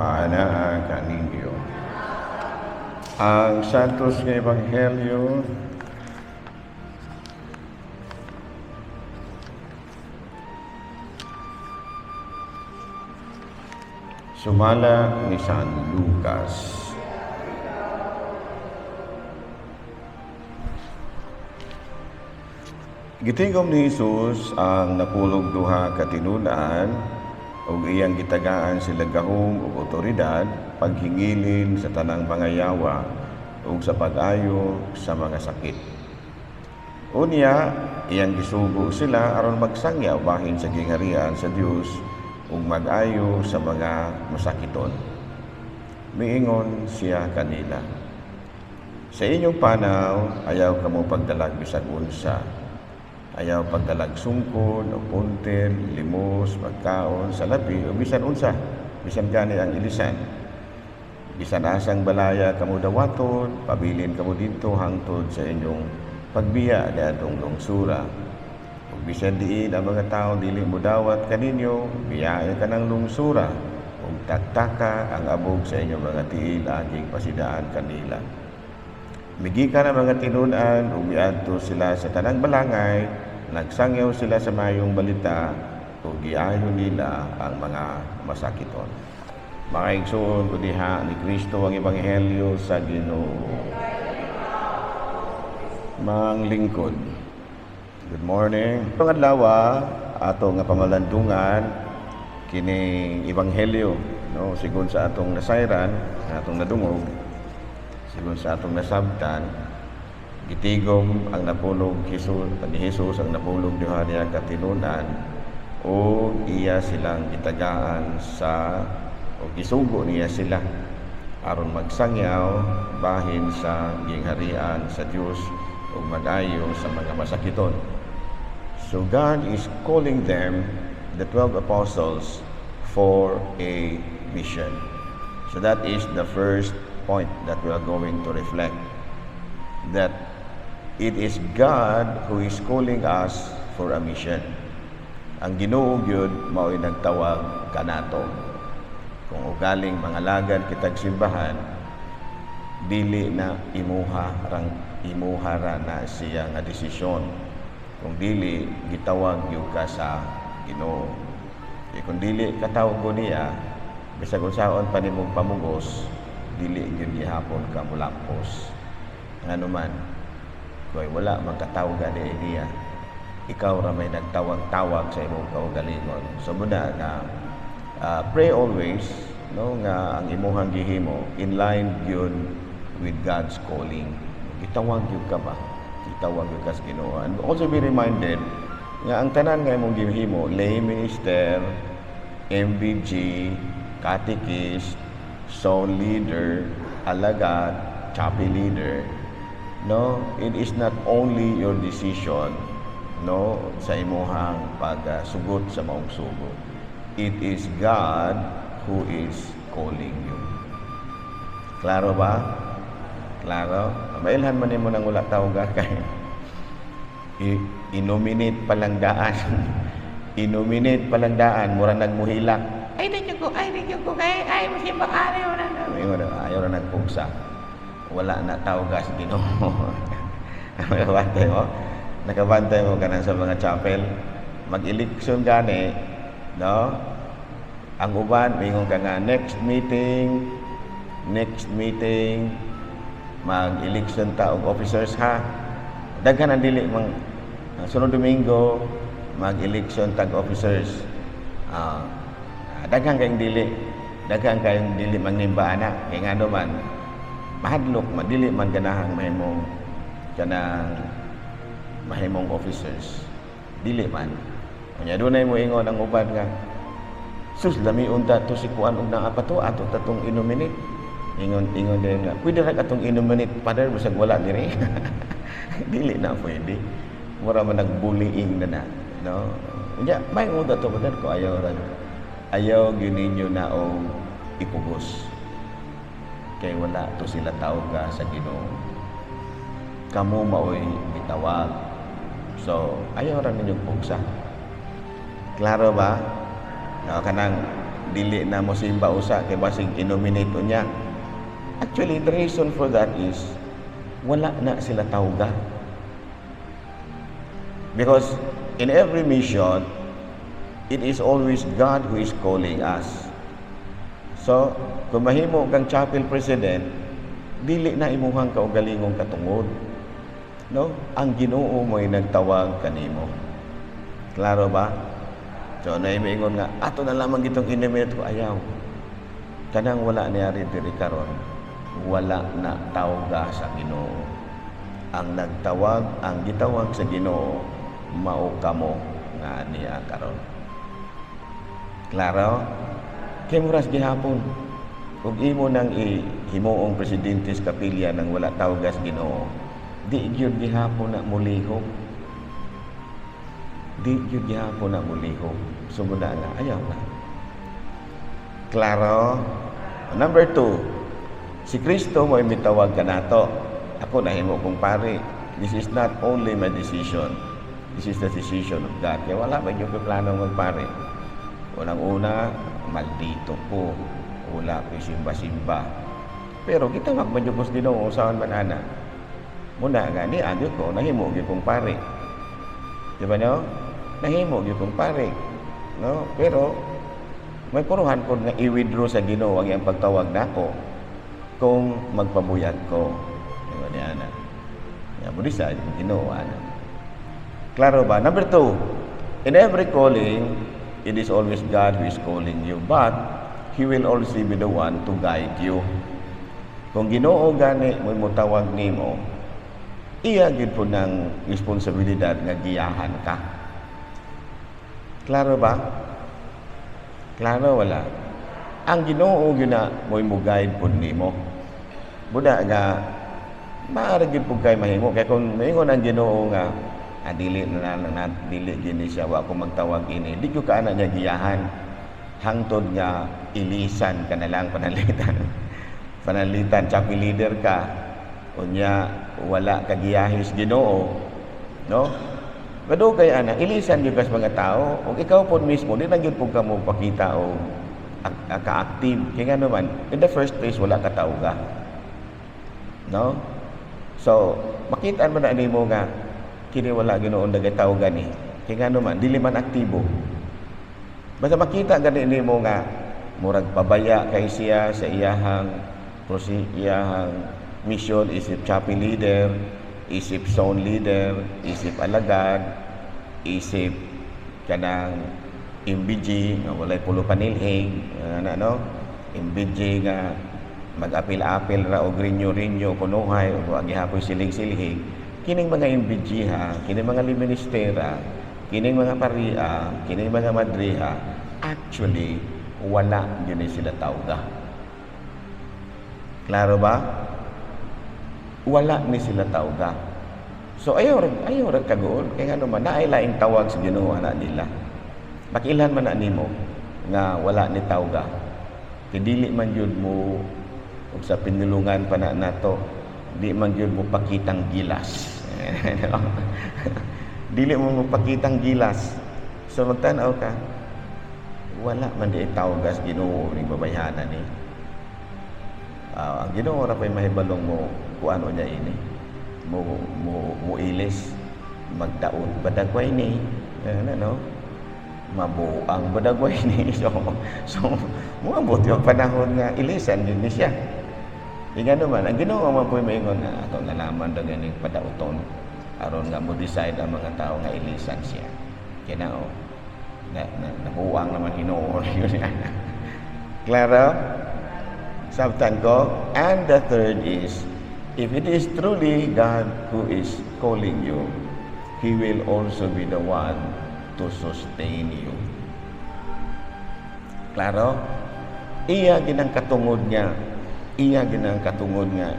anaa kaninyo. Ang santos nga Ebanghelyo sumala ni San Lucas. Gitingom ni Jesus ang napulog duha ka tinud-an ug iyang gitagaan sila gahom ug otoridad paghingilin sa tanang mga yawa ug sa pag-ayo sa mga sakit. Unya, iyang gisugo sila aron magsangyaw bahin sa gingharian sa Dios ug mag-ayo sa mga masakiton. Miingon siya kanila, sa inyong panaw ayaw kamo pagdalag bisag unsa. Ayaw pagdalag sungkon o puntel, limos, pagkaon, salapi o bisan unsa, bisan gani ang ilisan. Bisan asang balaya kamo dawaton, pabilin kamo dito hangtod sa inyong pagbiya niadtong lungsura. Ug bisan diin ang mga tao dili mo dawat kaninyo, biyahe ka ng lungsura. Ug taktaka ang abog sa inyong mga tiil aging pasidaan kanila. Migi ka na mga tinud-an ug miadto sila sa tanang balangay, nagsangyaw sila sa mayong balita ug giayo nila ang mga masakiton. Makaigsoon ko diha ni Kristo ang Ebanghelyo sa Ginoo. Mga lingkod, good morning. Itong adlaw ato nga pamalandungan kining Ebanghelyo, no, sigon sa atong nasayran, atong nadungog. Sigun sa atong nasabtan, gitigom ang napulog ni Jesus ang napulog diha niya katinunan o iya silang gitagaan o gisugo niya sila aron magsangyaw bahin sa gingharian sa Dios o mag-ayo sa mga masakiton. So God is calling them, the 12 apostles, for a mission. So that is the first point that we are going to reflect, that it is God who is calling us for a mission. Ang Ginoo gyud mao'y nagtawag kanato. Kung ugaling mga lagad kitag simbahan, dili na imuha ra na siya nga desisyon. Kung dili gitawag gyud ka sa Ginoo. Kung dili katawag ko niya, bisag unsaon pa nimong pamugos, dili gyud gihapon ka mulampos. Nganuman, kung wala magkatawag ani niya, ikaw ra may nagtawag-tawag sa imong kaugalingon. So muna nga pray always, no, nga ang imong gihimo in line gyud with God's calling. Gitawag gyud ka ba? Gitawag gyud ka sa Ginoo. And also be reminded nga ang tanan nga imong gihimo, lay minister, MVG, catechist, soul leader, alagad, chapel leader, no, it is not only your decision, no, sa imuhang pagsugot sa maong sugo. It is God who is calling you. Klaro ba? Klaro? Mailhan man nimo nang wala tawag kay inominate palang daan. Inominate palang daan, mura nagmuhilak. Ay, di ko, ay, masimbang ayaw na. Ayaw na nagpugsa. Wala na tawag sa Ginoo. Nakabantay mo ka na sa mga chapel. Mag-eleksyon gani, no? Ang uban, mingon ka nga, next meeting, mag-eleksyon ta og officers ha. Daghan ang dili, sunod Domingo, mag-eleksyon tag officers. Daghang kayong dili mangnimba ana kay ngano man mahadlok madili man ganahang mahimong officers dili man unya dunay mo ingon ang uban nga sus lami unta to si kuan og naa pa to ato tatong inominate ingon din nga pwede ra atong inominate padar bisag wala diri dili na pwede mura man nagbullying na no unya may unta to padar ko ayaw gininyo na o ipugos kay wala to sila tawag ka sa Ginoo. Kamo maoy bitawag. So ayaw ra ninyo pugsa. Klaro ba? No, kanang dili na mo simba usa kay basig inominate niya. Actually, the reason for that is wala na sila tawga. Because in every mission, it is always God who is calling us. So, kung mahimo kang chapel president, dili na imuhang kaugalingong katungod. No? Ang Ginoo mo'y nagtawag kanimo. Klaro ba? So, naimingon nga, ato na lamang itong inimit ko, ayaw. Kanang wala niyari diri karon, wala na tawga sa Ginoo. Ang nagtawag, ang gitawag sa Ginoo, mao kamo nga niya karon. Klaro? Kay muras gihapon. Kung imo nang himuong presidente sa kapilya nang wala tawga sa Ginoo, di gyud gihapon na mulihok. Di gyud gihapon na mulihok. Sumuna nga ayaw na. Klaro? Number 2, si Kristo mo imitawag kanato. Ako nahimo kong pare. This is not only my decision. This is the decision of God. Kaya wala ba yung plano magpare? Unang-una, maldito ko. Wala ko simba-simba. Pero kita magmadyugos din ako usahan manana. Muna nga ni agyo ko, nahimo yung kong pare. Diba no? Nahimo yung kong pare. No? Pero, may puruhan ko nga i-withdraw sa Ginoo ang iyang pagtawag na ako kung magpabuyag ko. Diba niya na? Yan mo sa Ginoo. Klaro ba? Number 2, in every calling, it is always God who is calling you, but He will also be the one to guide you. Kung Ginoo gani mo mutawag nimo, iya gid po ng responsibilidad nga giyahan ka. Klaro ba? Klaro wala? Ang Ginoo gyud na mo guide po nimo. Buda nga maaari gid po kay mahimo kay kung maingon ang Ginoo nga dili na dili gini siya wa ko magtawag ini, di ko kaana niya giyahan hangtod nga ilisan ka na lang panalitan chapel leader ka unya wala ka giyahis Ginoo, no? Kado kay ana ilisan gyud kas mga tao ug ikaw pod mismo di na gyud pug kamo pakita o ka-active kay nga naman in the first place wala ka tawga, no? So makita man na nimo nga kini wala Ginoo nagatawgan ni kay nga naman dili man aktibo. Basta makita gani nimo nga murag pabaya kay siya sa iyahang mission, isip chapel leader, isip zone leader, isip alagad, isip kanang MBG nga walay pulo panilhig no? MBG nga mag-apil-apil ra og rinyo-rinyo kunuhay ug gihapoy siling-silhig. Kining mga MBG kining mga liministera, kining mga paria, kining mga madriha, actually wala yun sila tawga. Klaro ba? Wala ni sila tawga. So ayaw ra kagoon kay ano man naay laing tawag sa Ginoo ana nila. Makilan man na nimo nga wala ni tawga. Kay dili man jud mo ug sa pinulungan pa na nato, di man jud mo pakitang gilas. Dili mo magpakitang gilas. So magtanaw ka, wala man di tawgas Ginoo ning babayhanan ni. Ang Ginoo ra pay mahibalong mo kung ano niya ini. Mo ilis magdaon badagway ni no? Mabuang badagway ni. So moabot yung panahon nga ilisan yun ni siya. Nga naman, ang Ginoo man po maingon nga ato nalaman daw ganing padauton aron nga mo decide ang mga tao nga ilisan siya. Kaya nabuang naman Ginoo yun. Klaro? Sabtan ko. And the third is, if it is truly God who is calling you, He will also be the one to sustain you. Klaro? Iya ginang katungod niya. Iya ginang katungod nga.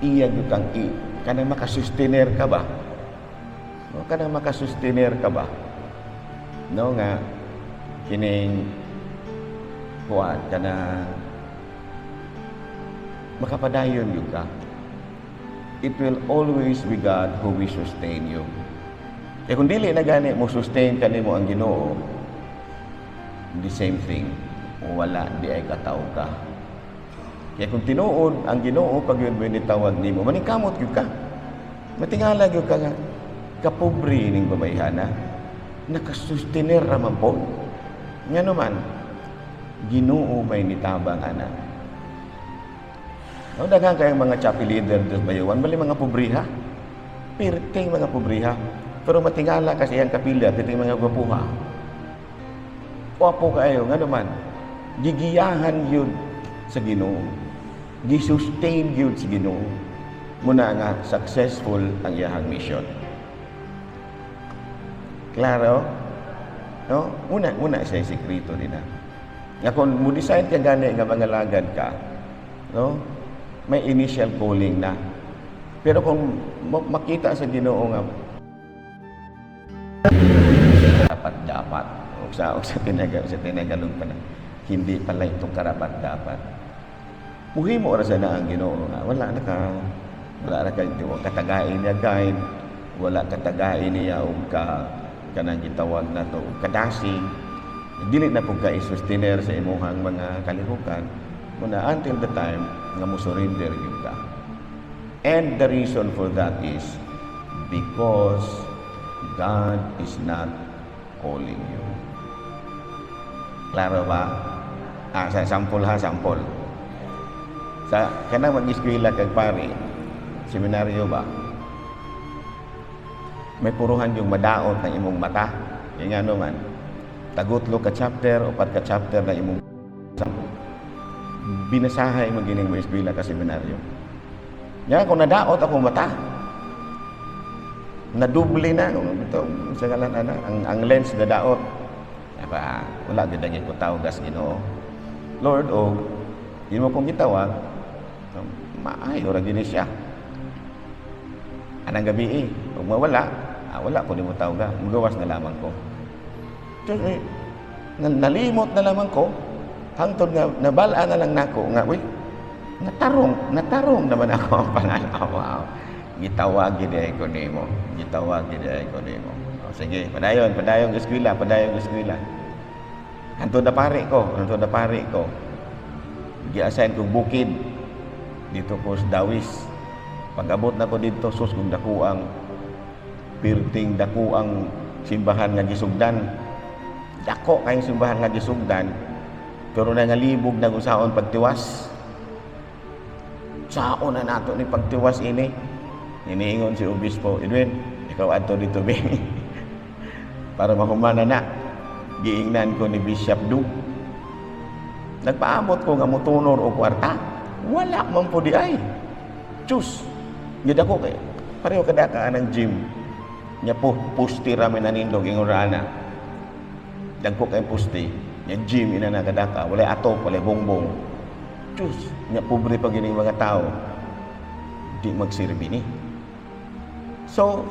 Iya gutang kana makasustainer ka ba? No, kana makasustainer ka ba? No nga kining kuan kana makapadayon gyud ka. It will always be God who will sustain you. Kung dili na gani mo sustain kanimo ang Ginoo, the same thing. wala di ay kataw ka. Kaya kung tinuod ang Ginoo pag yun may nitawag nimo, maningkamot gyud ka. Matingala gyud ka nga kapobre ning babayhana, nakasustenir ra man po. Ngano man Ginoo may nitabang ana. No, daghan kayong mga chapel leader dos bayuan, bali mga pobriha. Pirting mga pobriha. Pero matingala kasi ang kapilya, titing mga gwapuha. Wapo kayo, ngano man gigiyahan yun sa Ginoo. Gi-sustain yun sa Ginoo. Muna nga successful ang iyahang mission. Klaro? No? Una siya sekreto din na. Nga kung mo decide ka gani nga mangalagad ka, no? May initial calling na. Pero kung makita sa Ginoo nga dapat o sa tinagalog pa na hindi pala itong karapat-dapat. Muhimo ora sa na ang Ginoo nga wala na ka katagain niya guide, wala katagain niya og kanang gitawag na to kadasig. Dili na pug ka i-sustainer sa imuhang mga kalihukan muna until the time nga mo surrender gyud ka. And the reason for that is because God is not calling you. Klaro ba? Sa sample. Sa kanang mag-eskwela kag pare, seminaryo ba? May puruhan yung madaot ng imong mata. Yung ano man, tagutlo ka chapter o pat ka chapter na imong binasahay mo gining mo eskwela ka seminaryo. Nga kung nadaot akong mata, nadubli na ito sa ngalan ang lens na daot. Wala gid ko tawgas Ginoo. Lord, di mo kong gitawag, maayo ra gini siya. Anang gabi kung mawala, wala ko di mo tawga, magawas na lamang ko. So, nalimot na lamang ko, hangtod nga nabala na lang nako nga, natarong naman ako ang pangalawa. Gitawag gid ko nimo. Sige, padayong eskwela. Hantod na pare ko. Gi-assign kong bukid dito ko sa Dawis. Pag-abot na ko dito, sus kung dakuang pirting dakuang simbahan nga gisugdan. Dako kayong simbahan nga gisugdan, pero nangalibog na usaon pagtiwas. Saon na nato ni pagtiwas ini. Iniingon si Obispo, Edwin, ikaw adto dito be. Para mahumana na. Giingnan ko ni Bishop Du. Nagpaamot ko nga motunor o kwarta. Wala man po di ay. Diyos. Gid ako kay pareho kadaka ng gym. Nya po pusti rami nanindog ingon rana. Dagko kay pusti. Nya gym ina na kadaka, wala atop, wala bongbong. Diyos, nya pobre pa gining mga tao. Di magsirbi ni. So,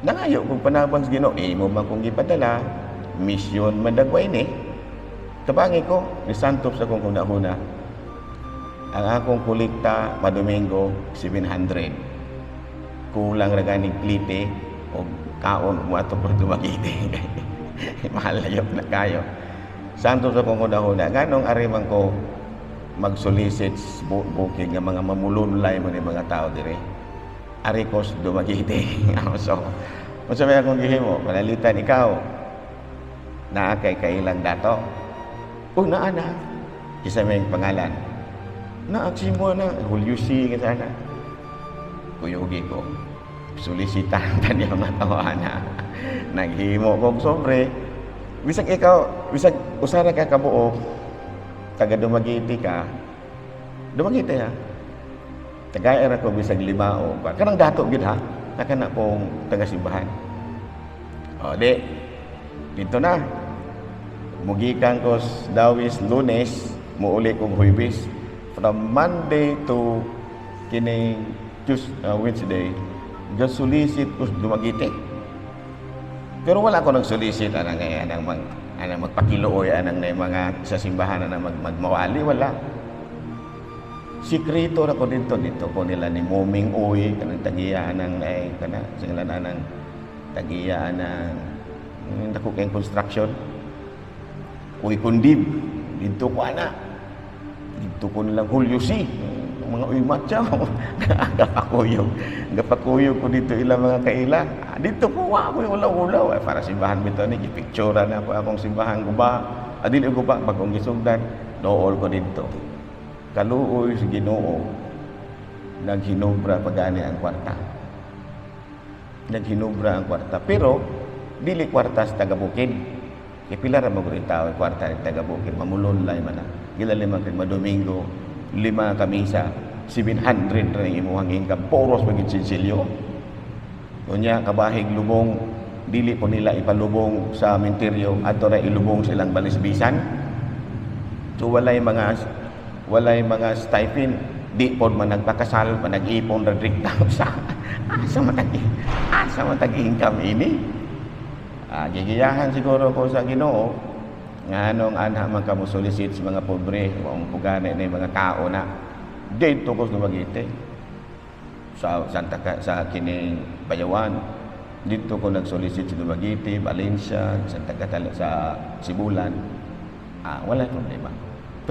nangayo kung panabang sa Ginoo, mo man kong ipadala, misyon madagway ni. Tabangi ko, ni Santos sa kong kunahuna. Ang akong kulikta, madomingo, 700. Kulang ra ganing klite o kaon mo ato por dumagiti. Mahalayop na kayo. Santos sa kong kunahuna, ganong arimang ko mag-solicit booking ng mga mamulunlay mo ni mga tao dire. Arikos dumagiti. So, kung sabi akong gihimo, panalitan ikaw, naa kay kailang dato. Naa na. Isa may pangalan. Naaksi mo na, Juliusi, nga sana. Kuyugi ko. Solicitahan ta niya mga tawana. Naghimo kong sobre. Bisag ikaw, bisag usara ka kabuok, taga dumagiti ka, dumagiti ha. Tagay ra ko bisag limao. Kanang dato gid ha. Nakana kong taga-simbahan. Dito na. Mugikan ko Dawis Lunes, muuli kong Huwebes. From Monday to kining Wednesday, solicit ko dumagiti. Pero wala ko nag-solicit anang magpakilooy anang mga sa simbahan na magmawali, wala. Sikreto na ko dito ko nila ni Moming Uy, kanang tagiyaan ng sila na ng tagiyaan ng dako kayong construction. Uy Kundib, dito ko anak. Dito ko nilang Hulyo mga macam gapakuyog ko dito ilang mga kaila. Dito ko wa ko ulaw-ulaw para simbahan bitaw ni gipicturean na ako akong simbahan ko ba. Adili ko ba bagong gisugdan dool ko dito. Kaluoy sa Ginoo naghinubra pagani ang kwarta. Naghinubra ang kwarta pero dili kwarta sa taga-bukid. Kaya pila ra mo tao kwarta ng taga-bukid mamulon lay man na. Gila 5 kag Domingo, 5 kamisa, 700 ra imuhang income poros maging sinsilyo. Kunya kabahig lubong dili po nila ipalubong sa menteryo adto ra ilubong silang balisbisan. So walay mga stipend di pod man nagpakasal manag-ipon ra direkta sa asa matag income ini. Gigiyahan siguro ko sa Ginoo nga anong anha man kamo solicit sa mga pobre o ang pugana na mga tao na dito ko Dumaguete sa sa kining Bayawan dito ko nagsolicit sa Dumaguete, Valencia, Santa Catalina sa Sibulan. Wala problema.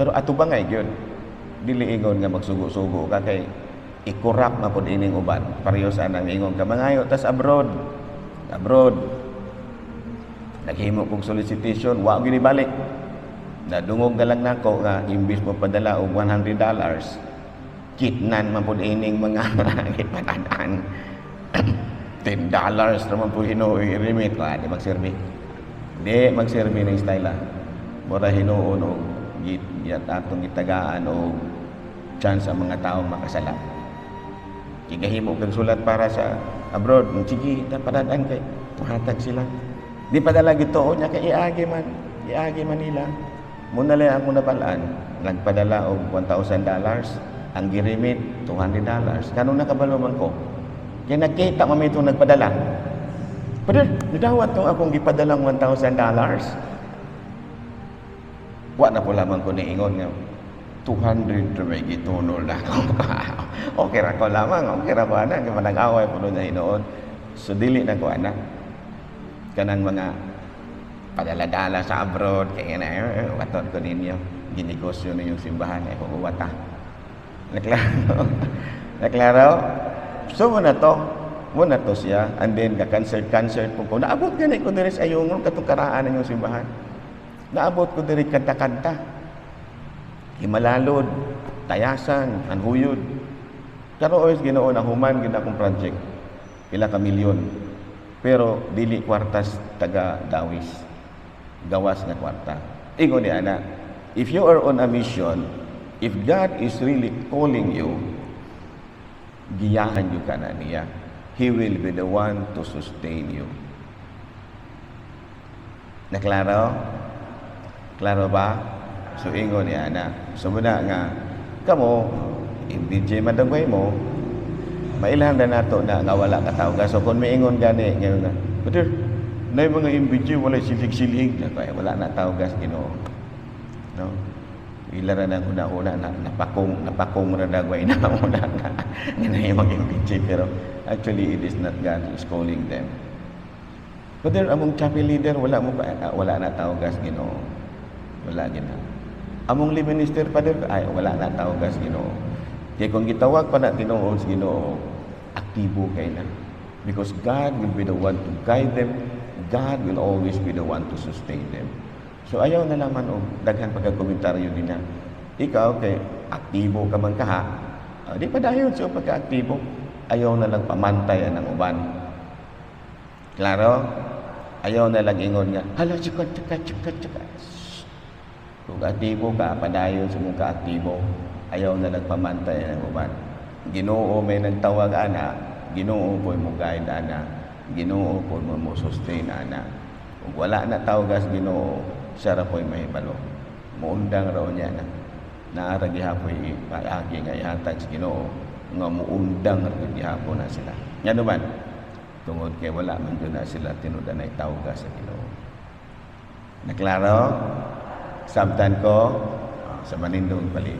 Pero ato ba ngay gyud dili ingon nga magsugo-sugo ka kay ikurap na pod ining uban pareho sa nang ingon ka mangayo tas abroad naghimo kong solicitation wa gyud ibalik nadungog na lang nako nga imbis mo padala og $100 kitnan man pod ining mga gipadaan $10 naman po hinuoy remit ko di magserbi ng style mura hinuon og git atong gitagaan og chance ang mga taong makasala. Kigahimo kang sulat para sa abroad, sige, napadadaan kay hatag sila. Di padala gito nya kay iagi man nila. Muna lang ako nabalaan, nagpadala og $1,000, ang girimit $200. Kanong nakabalo man ko? Kaya nakita mo itong nagpadala. Pero nadawat tong akong gipadalang $1,000. Wa na po lamang ko niingon nga 200 to may gitunol na ako. Okay ra ko lamang, okay ra ko ana kay manag-away po na hinoon. So dili na ko ana kanang mga padala-dala sa abroad kay na waton ko ninyo ginegosyo ninyong simbahan ay uwata. Naklaro. So muna to siya and then ka-concert po ko. Naabot ganit ko diri sa ayungon katong karaan ninyong simbahan. Naabot ko diri kanta-kanta. Himalalod, tayasan, anhuyod. Pero always Ginoo na human gid akong project. Pila ka milyon. Pero dili kwartas taga Dawis. Gawas na kwarta. Ingon ni ana, if you are on a mission, if God is really calling you, giyahan you kana niya. He will be the one to sustain you. Naklaro? Klaro ba? So ingon ni ana. So muna nga kamo DJ madagway mo mailan na nato na nga wala ka tawag. So kung miingon gani ngayon na. Pero nay mga MBJ wala silig-silig na kaya wala na tawag Ginoo. No? Ilara na una-una na napakong ra dagway na una na nga mga MBJ pero actually it is not God who is calling them. But there among chapel leader wala na tawag Ginoo. Wala gina. Among lay minister pa din ay wala na tawag Ginoo. Kaya kung gitawag pa na tinuod sa Ginoo, aktibo kay na. Because God will be the one to guide them. God will always be the one to sustain them. So ayaw na naman og daghan pagka-komentaryo din na. Ikaw kay aktibo ka man kaha. Di pa dayon sa pagka-aktibo. Ayaw na lang pamantayan ng uban. Klaro? Ayaw na lang ingon nga, hala, tsaka. Kung aktibo ka, padayon sa mong ka-aktibo, ayaw na nagpamantay ng uban. Ginoo may nagtawag ana, Ginoo po mo guide ana, Ginoo po mo sustain ana. Kung wala na tawagas Ginoo, siya ra po'y mahibalo. Muundang raw niya na. Naara gihapoy paagi nga ihatag sa Ginoo, nga muundang ra gihapon na sila. Nya naman, tungod kay wala man doon na sila tinudan ay tawagas sa Ginoo. Naklaro? Sabtan ko sa manindong paliw.